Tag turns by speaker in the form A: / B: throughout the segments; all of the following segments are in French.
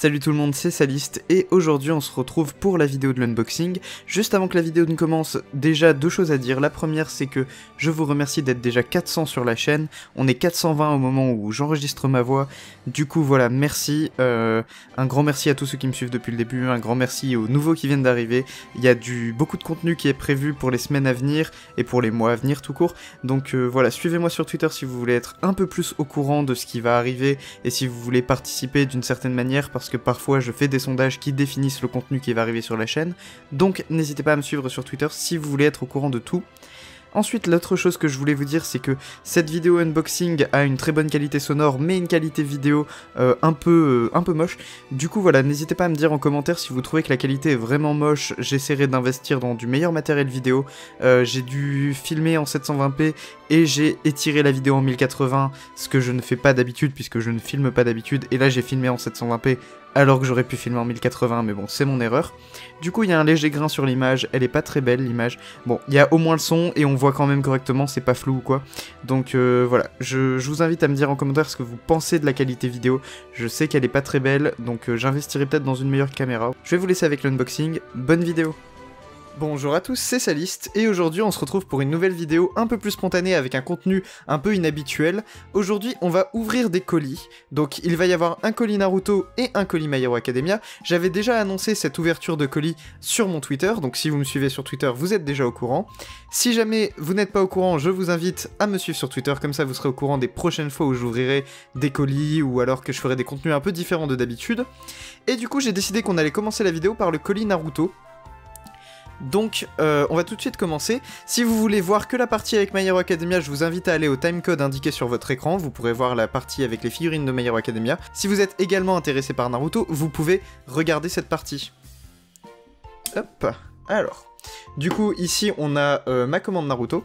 A: Salut tout le monde, c'est Saliste, et aujourd'hui on se retrouve pour la vidéo de l'unboxing. Juste avant que la vidéo ne commence, déjà deux choses à dire. La première, c'est que je vous remercie d'être déjà 400 sur la chaîne. On est 420 au moment où j'enregistre ma voix. Du coup voilà, merci. Un grand merci à tous ceux qui me suivent depuis le début, un grand merci aux nouveaux qui viennent d'arriver. Il y a beaucoup de contenu qui est prévu pour les semaines à venir, et pour les mois à venir tout court. Donc voilà, suivez-moi sur Twitter si vous voulez être un peu plus au courant de ce qui va arriver, et si vous voulez participer d'une certaine manière, parce que parfois je fais des sondages qui définissent le contenu qui va arriver sur la chaîne, donc n'hésitez pas à me suivre sur Twitter si vous voulez être au courant de tout. Ensuite, l'autre chose que je voulais vous dire, c'est que cette vidéo unboxing a une très bonne qualité sonore, mais une qualité vidéo un peu moche. Du coup, voilà, n'hésitez pas à me dire en commentaire si vous trouvez que la qualité est vraiment moche. J'essaierai d'investir dans du meilleur matériel vidéo. J'ai dû filmer en 720p et j'ai étiré la vidéo en 1080, ce que je ne fais pas d'habitude puisque je ne filme pas d'habitude. Et là, j'ai filmé en 720p alors que j'aurais pu filmer en 1080, mais bon, c'est mon erreur. Du coup, il y a un léger grain sur l'image, elle est pas très belle, l'image. Bon, il y a au moins le son, et on voit quand même correctement, c'est pas flou ou quoi. Donc voilà, je vous invite à me dire en commentaire ce que vous pensez de la qualité vidéo. Je sais qu'elle est pas très belle, donc j'investirai peut-être dans une meilleure caméra. Je vais vous laisser avec l'unboxing, bonne vidéo. Bonjour à tous, c'est Saliste, et aujourd'hui on se retrouve pour une nouvelle vidéo un peu plus spontanée avec un contenu un peu inhabituel. Aujourd'hui on va ouvrir des colis, donc il va y avoir un colis Naruto et un colis My Hero Academia. J'avais déjà annoncé cette ouverture de colis sur mon Twitter, donc si vous me suivez sur Twitter vous êtes déjà au courant. Si jamais vous n'êtes pas au courant, je vous invite à me suivre sur Twitter, comme ça vous serez au courant des prochaines fois où j'ouvrirai des colis, ou alors que je ferai des contenus un peu différents de d'habitude. Et du coup j'ai décidé qu'on allait commencer la vidéo par le colis Naruto. Donc on va tout de suite commencer. Si vous voulez voir que la partie avec My Hero Academia, je vous invite à aller au timecode indiqué sur votre écran, vous pourrez voir la partie avec les figurines de My Hero Academia. Si vous êtes également intéressé par Naruto, vous pouvez regarder cette partie. Hop, alors... Du coup, ici, on a ma commande Naruto.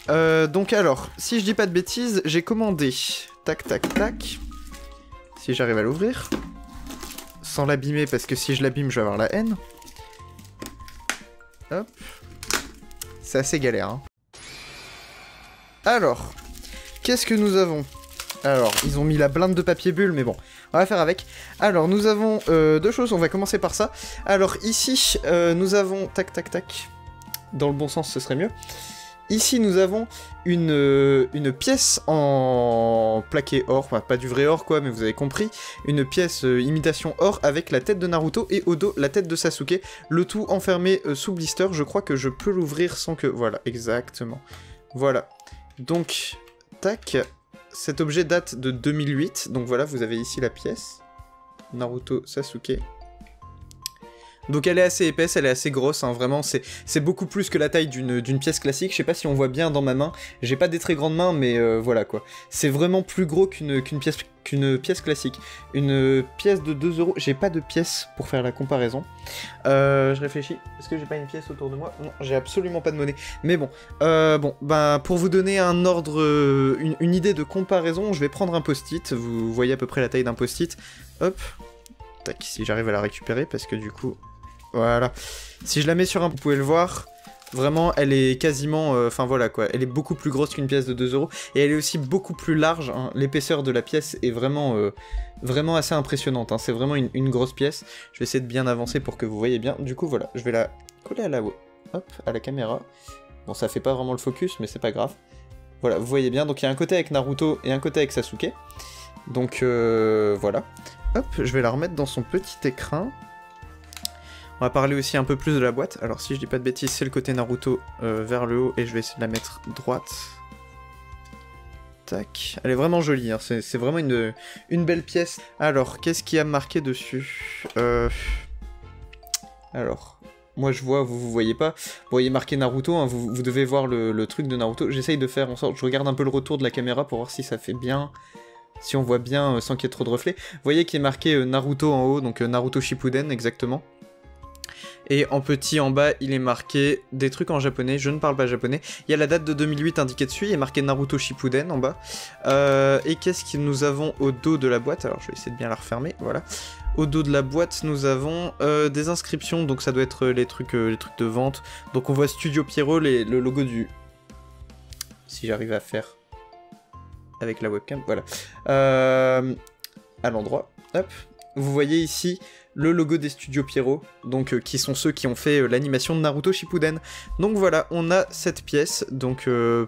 A: Donc alors, si je dis pas de bêtises, j'ai commandé... Tac, tac, tac... Si j'arrive à l'ouvrir... Sans l'abîmer, parce que si je l'abîme, je vais avoir la haine. Hop. C'est assez galère, hein. Alors, qu'est-ce que nous avons? Alors, ils ont mis la blinde de papier bulle, mais bon, on va faire avec. Alors, nous avons deux choses, on va commencer par ça. Alors, ici, nous avons... Tac, tac, tac. Dans le bon sens, ce serait mieux. Ici, nous avons une pièce en plaqué or, enfin, pas du vrai or quoi, mais vous avez compris, une pièce imitation or avec la tête de Naruto et au dos la tête de Sasuke, le tout enfermé sous blister. Je crois que je peux l'ouvrir sans que... Voilà, exactement. Voilà. Donc, tac, cet objet date de 2008, donc voilà, vous avez ici la pièce. Naruto, Sasuke... Donc elle est assez épaisse, elle est assez grosse, hein, vraiment, c'est beaucoup plus que la taille d'une pièce classique. Je sais pas si on voit bien dans ma main, j'ai pas des très grandes mains, mais voilà quoi. C'est vraiment plus gros qu'une pièce classique. Une pièce de 2 €, j'ai pas de pièce pour faire la comparaison. Je réfléchis, est-ce que j'ai pas une pièce autour de moi? Non, j'ai absolument pas de monnaie. Mais bon, pour vous donner un ordre, une idée de comparaison, je vais prendre un post-it, vous voyez à peu près la taille d'un post-it. Hop, tac, si j'arrive à la récupérer, parce que du coup... Voilà. Si je la mets sur un... Vous pouvez le voir, vraiment, elle est quasiment... Enfin voilà quoi, elle est beaucoup plus grosse qu'une pièce de 2 €. Et elle est aussi beaucoup plus large, hein. L'épaisseur de la pièce est vraiment, vraiment assez impressionnante, hein. C'est vraiment une grosse pièce. Je vais essayer de bien avancer pour que vous voyez bien. Du coup voilà, je vais la coller à la... Hop, à la caméra. Bon, ça fait pas vraiment le focus, mais c'est pas grave. Voilà, vous voyez bien. Donc il y a un côté avec Naruto et un côté avec Sasuke. Donc voilà. Hop, je vais la remettre dans son petit écrin. On va parler aussi un peu plus de la boîte. Alors si je dis pas de bêtises, c'est le côté Naruto vers le haut, et je vais essayer de la mettre droite. Tac. Elle est vraiment jolie, hein. C'est vraiment une belle pièce. Alors, qu'est-ce qu'il y a marqué dessus? Alors, moi je vois, vous voyez pas. Vous voyez marqué Naruto, hein. Vous devez voir le truc de Naruto. J'essaye de faire en sorte... Je regarde un peu le retour de la caméra pour voir si ça fait bien... Si on voit bien sans qu'il y ait trop de reflets. Vous voyez qu'il est marqué Naruto en haut, donc Naruto Shippuden exactement. Et en petit en bas, il est marqué des trucs en japonais, je ne parle pas japonais. Il y a la date de 2008 indiquée dessus, il est marqué Naruto Shippuden en bas. Et qu'est-ce que nous avons au dos de la boîte? Alors je vais essayer de bien la refermer, voilà. Au dos de la boîte, nous avons des inscriptions, donc ça doit être les trucs de vente. Donc on voit Studio Pierrot, le logo du... Si j'arrive à faire avec la webcam, voilà. À l'endroit, hop. vous voyez ici le logo des studios Pierrot, donc qui sont ceux qui ont fait l'animation de Naruto Shippuden. Donc voilà, on a cette pièce, donc je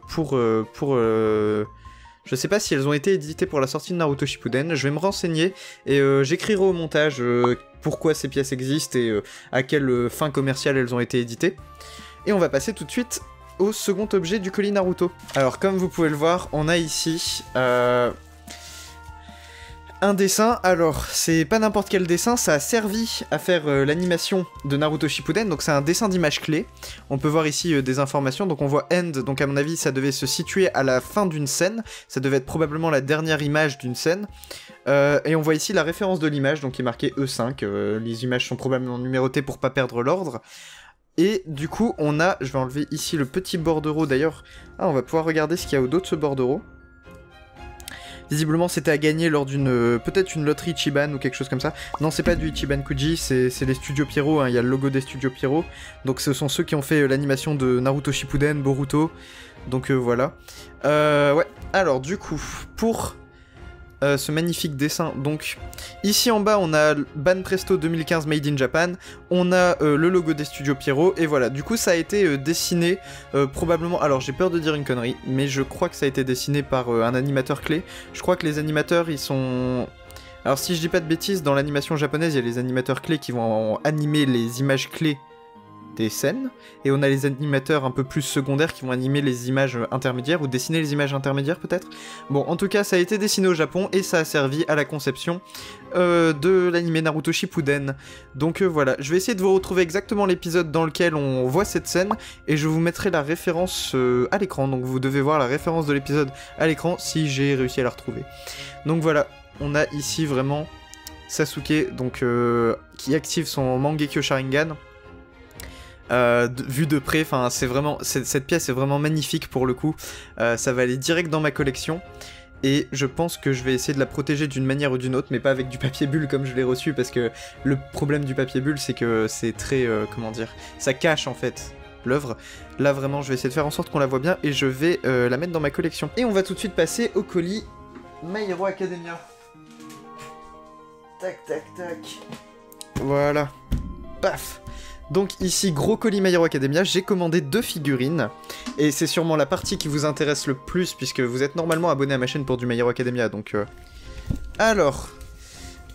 A: sais pas si elles ont été éditées pour la sortie de Naruto Shippuden, je vais me renseigner et j'écrirai au montage pourquoi ces pièces existent et à quelle fin commerciale elles ont été éditées. Et on va passer tout de suite au second objet du colis Naruto. Alors comme vous pouvez le voir, on a ici un dessin. Alors c'est pas n'importe quel dessin, ça a servi à faire l'animation de Naruto Shippuden, donc c'est un dessin d'image clé. On peut voir ici des informations, donc on voit end, donc à mon avis ça devait se situer à la fin d'une scène, ça devait être probablement la dernière image d'une scène. Et on voit ici la référence de l'image, donc qui est marquée E5, les images sont probablement numérotées pour pas perdre l'ordre. Et du coup, on a, je vais enlever ici le petit bordereau d'ailleurs. Ah, on va pouvoir regarder ce qu'il y a au dos de ce bordereau. Visiblement, c'était à gagner lors d'une, peut-être une loterie Ichiban ou quelque chose comme ça. Non, c'est pas du Ichiban Kuji, c'est les studios Pierrot, hein. Il y a le logo des studios Pierrot. Donc ce sont ceux qui ont fait l'animation de Naruto Shippuden, Boruto. Donc voilà. Ouais, alors du coup, pour ce magnifique dessin, donc ici en bas on a Ban Presto 2015 Made in Japan, on a le logo des studios Pierrot, et voilà, du coup ça a été dessiné probablement, alors j'ai peur de dire une connerie, mais je crois que ça a été dessiné par un animateur clé. Je crois que les animateurs ils sont... Alors si je dis pas de bêtises, dans l'animation japonaise il y a les animateurs clés qui vont animer les images clés des scènes, et on a les animateurs un peu plus secondaires qui vont animer les images intermédiaires, ou dessiner les images intermédiaires peut-être. Bon, en tout cas, ça a été dessiné au Japon, et ça a servi à la conception de l'anime Naruto Shippuden. Donc voilà, je vais essayer de vous retrouver exactement l'épisode dans lequel on voit cette scène, et je vous mettrai la référence à l'écran, donc vous devez voir la référence de l'épisode à l'écran si j'ai réussi à la retrouver. Donc voilà, on a ici vraiment Sasuke, donc qui active son Mangekyo Sharingan. Vu de près, enfin c'est vraiment, cette pièce est vraiment magnifique pour le coup, ça va aller direct dans ma collection, et je pense que je vais essayer de la protéger d'une manière ou d'une autre, mais pas avec du papier bulle comme je l'ai reçu, parce que le problème du papier bulle c'est que c'est très, comment dire, ça cache en fait l'œuvre. Là vraiment je vais essayer de faire en sorte qu'on la voit bien, et je vais la mettre dans ma collection. Et on va tout de suite passer au colis My Hero Academia. Tac tac tac. Voilà. Paf. Donc ici, gros colis My Hero Academia, j'ai commandé 2 figurines, et c'est sûrement la partie qui vous intéresse le plus, puisque vous êtes normalement abonné à ma chaîne pour du My Hero Academia, donc... Alors,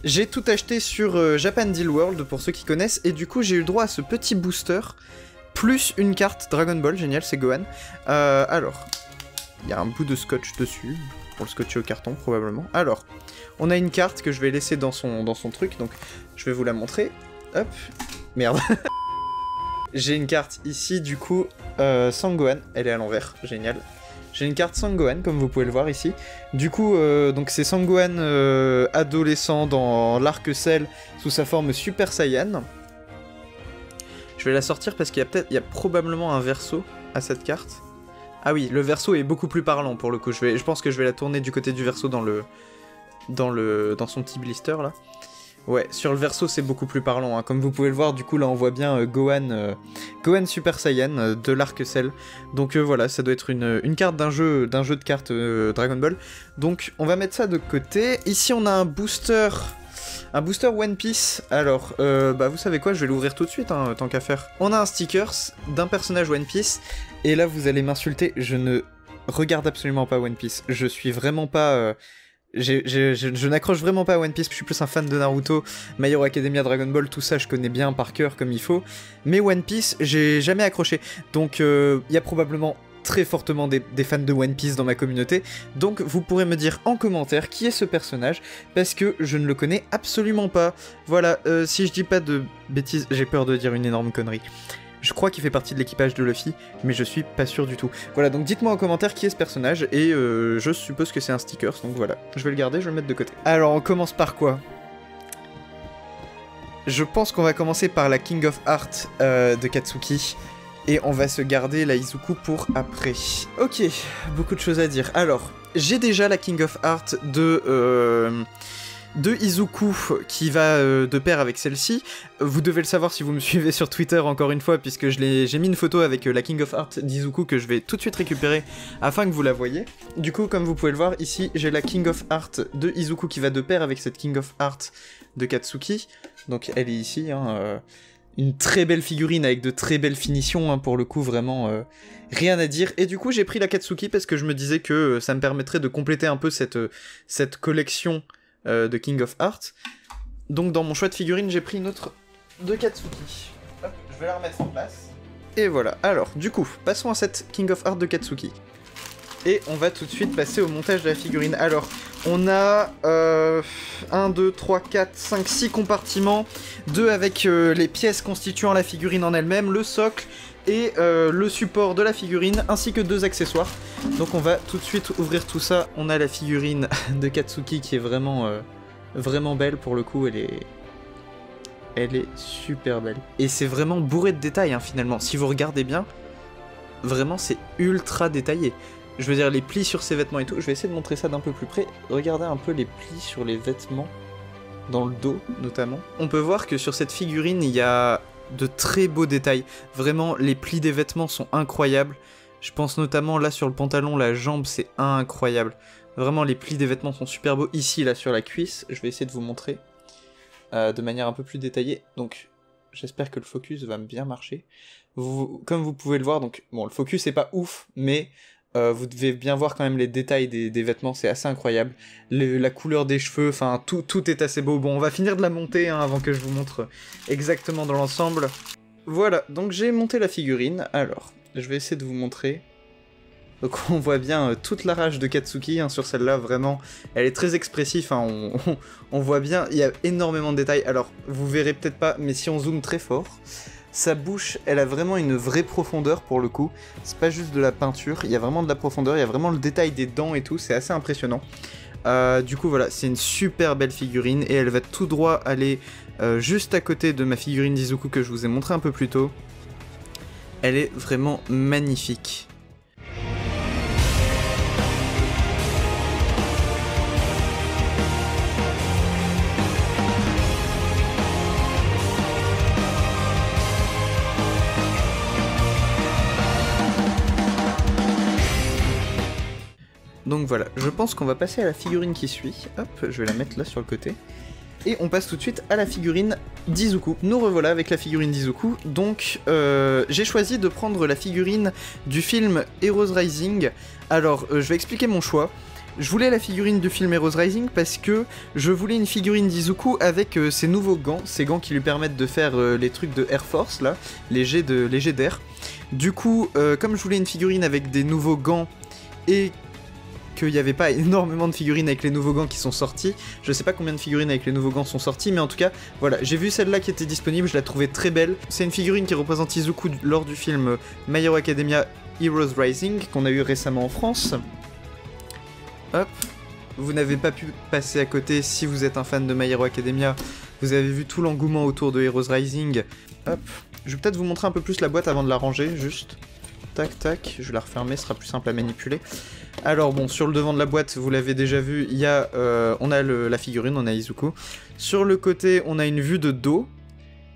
A: j'ai tout acheté sur Japan Deal World, pour ceux qui connaissent, et du coup j'ai eu le droit à ce petit booster, plus une carte Dragon Ball, génial, c'est Gohan. Alors, il y a un bout de scotch dessus, pour le scotcher au carton, probablement. Alors, on a une carte que je vais laisser dans son truc, donc je vais vous la montrer. Hop, merde. J'ai une carte ici, du coup, Sangohan, elle est à l'envers, génial. J'ai une carte Sangohan, comme vous pouvez le voir ici. Du coup, donc c'est Sangohan adolescent dans l'arc Cell, sous sa forme Super Saiyan. Je vais la sortir parce qu'il y a probablement un verso à cette carte. Ah oui, le verso est beaucoup plus parlant pour le coup. Je pense que je vais la tourner du côté du verso dans son petit blister là. Ouais, sur le verso c'est beaucoup plus parlant, hein. Comme vous pouvez le voir, du coup là on voit bien Gohan Super Saiyan de l'arc Cell. Donc voilà, ça doit être une carte d'un jeu de cartes Dragon Ball. Donc on va mettre ça de côté. Ici on a un booster One Piece. Alors, bah vous savez quoi, je vais l'ouvrir tout de suite, hein, tant qu'à faire. On a un stickers d'un personnage One Piece, et là vous allez m'insulter, je ne regarde absolument pas One Piece. Je suis vraiment pas... Je n'accroche vraiment pas à One Piece, je suis plus un fan de Naruto, My Hero Academia, Dragon Ball, tout ça je connais bien par cœur comme il faut, mais One Piece j'ai jamais accroché, donc il y a probablement très fortement des fans de One Piece dans ma communauté, donc vous pourrez me dire en commentaire qui est ce personnage, parce que je ne le connais absolument pas. Voilà, si je dis pas de bêtises, j'ai peur de dire une énorme connerie. Je crois qu'il fait partie de l'équipage de Luffy, mais je suis pas sûr du tout. Voilà, donc dites-moi en commentaire qui est ce personnage, et je suppose que c'est un sticker, donc voilà. Je vais le garder, je vais le mettre de côté. Alors, on commence par quoi? Je pense qu'on va commencer par la King of Heart de Katsuki, et on va se garder la Izuku pour après. Ok, beaucoup de choses à dire. Alors, j'ai déjà la King of Heart de Izuku qui va de pair avec celle-ci. Vous devez le savoir si vous me suivez sur Twitter encore une fois, puisque j'ai mis une photo avec la King of Heart d'Izuku que je vais tout de suite récupérer afin que vous la voyez. Du coup, comme vous pouvez le voir, ici j'ai la King of Heart de Izuku qui va de pair avec cette King of Heart de Katsuki. Donc elle est ici, hein, une très belle figurine avec de très belles finitions, hein, pour le coup, vraiment rien à dire. Et du coup j'ai pris la Katsuki parce que je me disais que ça me permettrait de compléter un peu cette collection de King of Hearts. Donc dans mon choix de figurine, j'ai pris une autre de Katsuki. Hop, je vais la remettre en place. Et voilà, alors du coup, passons à cette King of Hearts de Katsuki. Et on va tout de suite passer au montage de la figurine. Alors, on a 1, 2, 3, 4, 5, 6 compartiments. 2 avec les pièces constituant la figurine en elle-même, le socle et le support de la figurine, ainsi que 2 accessoires. Donc on va tout de suite ouvrir tout ça. On a la figurine de Katsuki qui est vraiment, vraiment belle pour le coup. Elle est super belle. Et c'est vraiment bourré de détails, hein, finalement. Si vous regardez bien, vraiment c'est ultra détaillé. Je veux dire, les plis sur ses vêtements et tout, je vais essayer de montrer ça d'un peu plus près. Regardez un peu les plis sur les vêtements, dans le dos notamment. On peut voir que sur cette figurine, il y a de très beaux détails. Vraiment, les plis des vêtements sont incroyables. Je pense notamment là sur le pantalon, la jambe, c'est incroyable. Vraiment, les plis des vêtements sont super beaux. Ici, là, sur la cuisse, je vais essayer de vous montrer de manière un peu plus détaillée. Donc, j'espère que le focus va bien marcher. Comme vous pouvez le voir, donc, bon, le focus est pas ouf, mais... vous devez bien voir quand même les détails des vêtements, c'est assez incroyable. La couleur des cheveux, enfin tout est assez beau. Bon, on va finir de la monter, hein, avant que je vous montre exactement dans l'ensemble. Voilà, donc j'ai monté la figurine. Alors, je vais essayer de vous montrer. Donc on voit bien toute la rage de Katsuki, hein, sur celle-là, vraiment. Elle est très expressive, hein, on voit bien, il y a énormément de détails. Alors, vous verrez peut-être pas, mais si on zoome très fort... Sa bouche, elle a vraiment une vraie profondeur pour le coup. C'est pas juste de la peinture, il y a vraiment de la profondeur, il y a vraiment le détail des dents et tout, c'est assez impressionnant. Du coup voilà, c'est une super belle figurine et elle va tout droit aller juste à côté de ma figurine d'Izuku que je vous ai montré un peu plus tôt. Elle est vraiment magnifique. Donc voilà, je pense qu'on va passer à la figurine qui suit. Hop, je vais la mettre là sur le côté. Et on passe tout de suite à la figurine d'Izuku. Nous revoilà avec la figurine d'Izuku. Donc j'ai choisi de prendre la figurine du film Heroes Rising. Alors je vais expliquer mon choix. Je voulais la figurine du film Heroes Rising parce que je voulais une figurine d'Izuku avec ses nouveaux gants. Ces gants qui lui permettent de faire les trucs de Air Force là, les jets d'air. Du coup, comme je voulais une figurine avec des nouveaux gants et qu'il n'y avait pas énormément de figurines avec les nouveaux gants qui sont sortis. Je sais pas combien de figurines avec les nouveaux gants sont sortis, mais en tout cas, voilà, j'ai vu celle-là qui était disponible, je la trouvais très belle. C'est une figurine qui représente Izuku lors du film My Hero Academia Heroes Rising, qu'on a eu récemment en France. Hop, vous n'avez pas pu passer à côté si vous êtes un fan de My Hero Academia, vous avez vu tout l'engouement autour de Heroes Rising. Hop, je vais peut-être vous montrer un peu plus la boîte avant de la ranger, juste. Tac, tac, je vais la refermer, ce sera plus simple à manipuler. Alors bon, sur le devant de la boîte, vous l'avez déjà vu, il y a, on a la figurine, on a Izuku. Sur le côté, on a une vue de dos.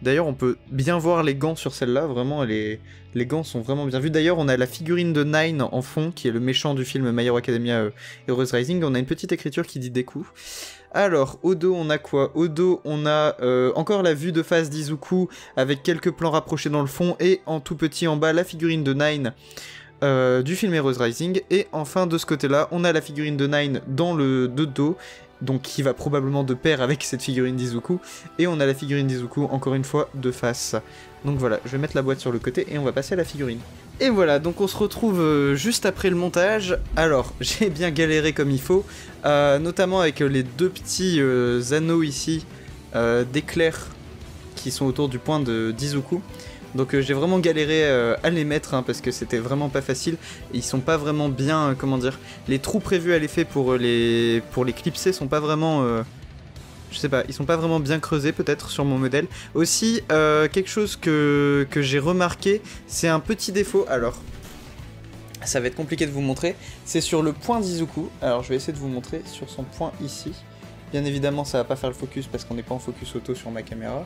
A: D'ailleurs, on peut bien voir les gants sur celle-là, vraiment, les gants sont vraiment bien vus. D'ailleurs, on a la figurine de Nine en fond, qui est le méchant du film My Hero Academia Heroes Rising. On a une petite écriture qui dit Deku. Alors, au dos, on a quoi? Au dos, on a encore la vue de face d'Izuku, avec quelques plans rapprochés dans le fond, et en tout petit en bas, la figurine de Nine du film Heroes Rising. Et enfin, de ce côté-là, on a la figurine de Nine dans le dos, donc qui va probablement de pair avec cette figurine d'Izuku, et on a la figurine d'Izuku, encore une fois, de face. Donc voilà, je vais mettre la boîte sur le côté, et on va passer à la figurine. Et voilà, donc on se retrouve juste après le montage. Alors, j'ai bien galéré comme il faut, notamment avec les deux petits anneaux ici, d'éclairs, qui sont autour du point d'Izuku. Donc j'ai vraiment galéré à les mettre, hein, parce que c'était vraiment pas facile. Ils sont pas vraiment bien, comment dire, les trous prévus à l'effet pour les clipser sont pas vraiment, je sais pas, ils sont pas vraiment bien creusés peut-être sur mon modèle. Aussi, quelque chose que j'ai remarqué, c'est un petit défaut, alors ça va être compliqué de vous montrer, c'est sur le point d'Izuku. Alors je vais essayer de vous montrer sur son point ici. Bien évidemment ça va pas faire le focus parce qu'on n'est pas en focus auto sur ma caméra.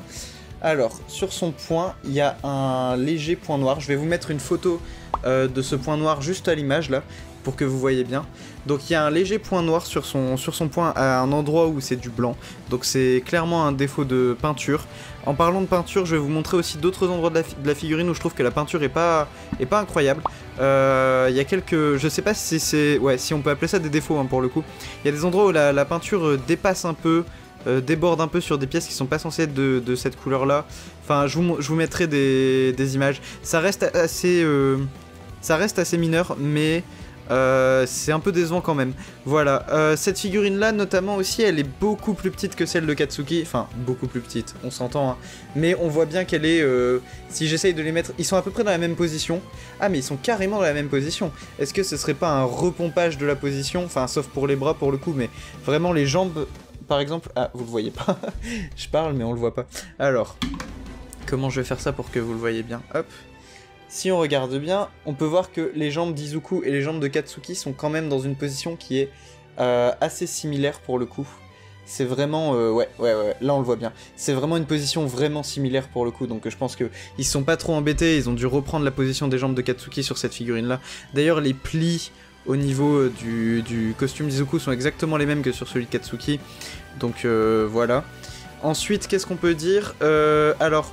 A: Alors, sur son point, il y a un léger point noir. Je vais vous mettre une photo de ce point noir juste à l'image, là. pour que vous voyez bien. Donc il y a un léger point noir sur son point à un endroit où c'est du blanc. Donc c'est clairement un défaut de peinture. En parlant de peinture, je vais vous montrer aussi d'autres endroits de la figurine où je trouve que la peinture est pas incroyable. Il y a quelques... Je sais pas si c'est... Ouais, si on peut appeler ça des défauts hein, pour le coup. Il y a des endroits où la peinture dépasse un peu, déborde un peu sur des pièces qui sont pas censées être de cette couleur là. Enfin, je vous mettrai des images. Ça reste assez mineur, mais... c'est un peu décevant quand même. Voilà, cette figurine là notamment aussi, elle est beaucoup plus petite que celle de Katsuki. Enfin, beaucoup plus petite, on s'entend hein. Mais on voit bien qu'elle est... si j'essaye de les mettre... Ils sont à peu près dans la même position. Ah mais ils sont carrément dans la même position. Est-ce que ce serait pas un repompage de la position? Enfin, sauf pour les bras pour le coup, mais vraiment les jambes... Par exemple... Ah, vous le voyez pas. Je parle mais on le voit pas. Alors, comment je vais faire ça pour que vous le voyez bien? Hop. Si on regarde bien, on peut voir que les jambes d'Izuku et les jambes de Katsuki sont quand même dans une position qui est assez similaire pour le coup. C'est vraiment... ouais, là on le voit bien. C'est vraiment une position vraiment similaire pour le coup, donc je pense qu'ils se sont pas trop embêtés, ils ont dû reprendre la position des jambes de Katsuki sur cette figurine-là. D'ailleurs, les plis au niveau du costume d'Izuku sont exactement les mêmes que sur celui de Katsuki, donc voilà. Ensuite, qu'est-ce qu'on peut dire? Alors...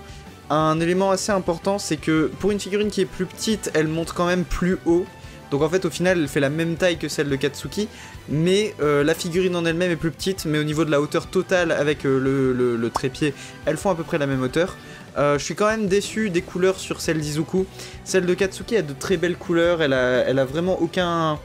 A: Un élément assez important, c'est que pour une figurine qui est plus petite, elle monte quand même plus haut. Donc en fait, au final, elle fait la même taille que celle de Katsuki, mais la figurine en elle-même est plus petite, mais au niveau de la hauteur totale avec le trépied, elles font à peu près la même hauteur. Je suis quand même déçu des couleurs sur celle d'Izuku. Celle de Katsuki a de très belles couleurs, elle a vraiment aucun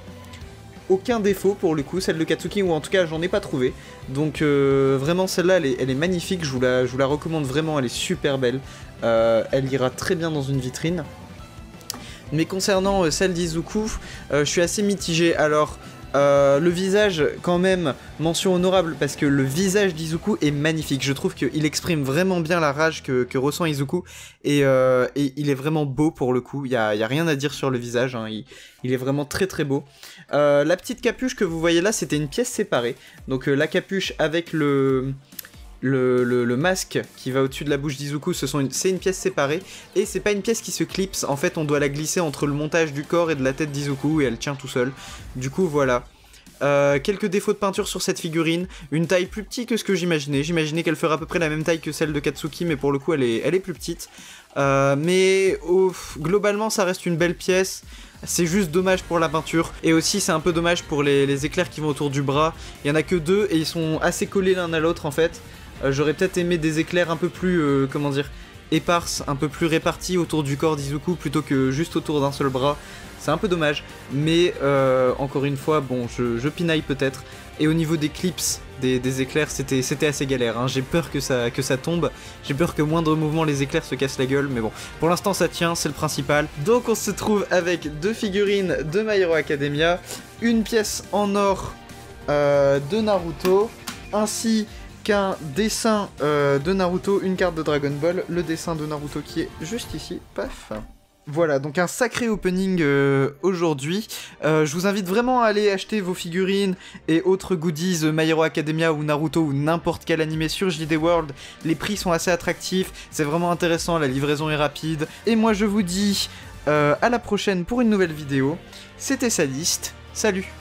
A: défaut pour le coup, celle de Katsuki, ou en tout cas j'en ai pas trouvé. Donc vraiment celle-là elle est magnifique, je vous la recommande vraiment, elle est super belle. Elle ira très bien dans une vitrine. Mais concernant celle d'Izuku, je suis assez mitigé. Alors le visage quand même, mention honorable, parce que le visage d'Izuku est magnifique. Je trouve qu'il exprime vraiment bien la rage que ressent Izuku, et il est vraiment beau pour le coup. Il y a rien à dire sur le visage, hein. Il est vraiment très très beau. La petite capuche que vous voyez là, c'était une pièce séparée. Donc la capuche avec le masque qui va au-dessus de la bouche d'Izuku, c'est une pièce séparée, et c'est pas une pièce qui se clipse, en fait on doit la glisser entre le montage du corps et de la tête d'Izuku, et elle tient tout seul. Du coup voilà. Quelques défauts de peinture sur cette figurine, une taille plus petite que ce que j'imaginais qu'elle ferait à peu près la même taille que celle de Katsuki, mais pour le coup elle est plus petite. Mais globalement ça reste une belle pièce. C'est juste dommage pour la peinture, et aussi c'est un peu dommage pour les éclairs qui vont autour du bras. Il y en a que deux et ils sont assez collés l'un à l'autre en fait. J'aurais peut-être aimé des éclairs un peu plus, comment dire, éparses, un peu plus répartis autour du corps d'Izuku plutôt que juste autour d'un seul bras. C'est un peu dommage, mais encore une fois, bon, je pinaille peut-être. Et au niveau des clips, des éclairs, c'était assez galère, hein. J'ai peur que ça tombe, j'ai peur que moindre mouvement les éclairs se cassent la gueule, mais bon, pour l'instant ça tient, c'est le principal. Donc on se trouve avec deux figurines de My Hero Academia, une pièce en or de Naruto, ainsi qu'un dessin de Naruto, une carte de Dragon Ball, le dessin de Naruto qui est juste ici, paf. Voilà, donc un sacré opening aujourd'hui. Je vous invite vraiment à aller acheter vos figurines et autres goodies My Hero Academia ou Naruto ou n'importe quel animé sur JD World. Les prix sont assez attractifs, c'est vraiment intéressant, la livraison est rapide. Et moi je vous dis à la prochaine pour une nouvelle vidéo. C'était Sadiste, salut!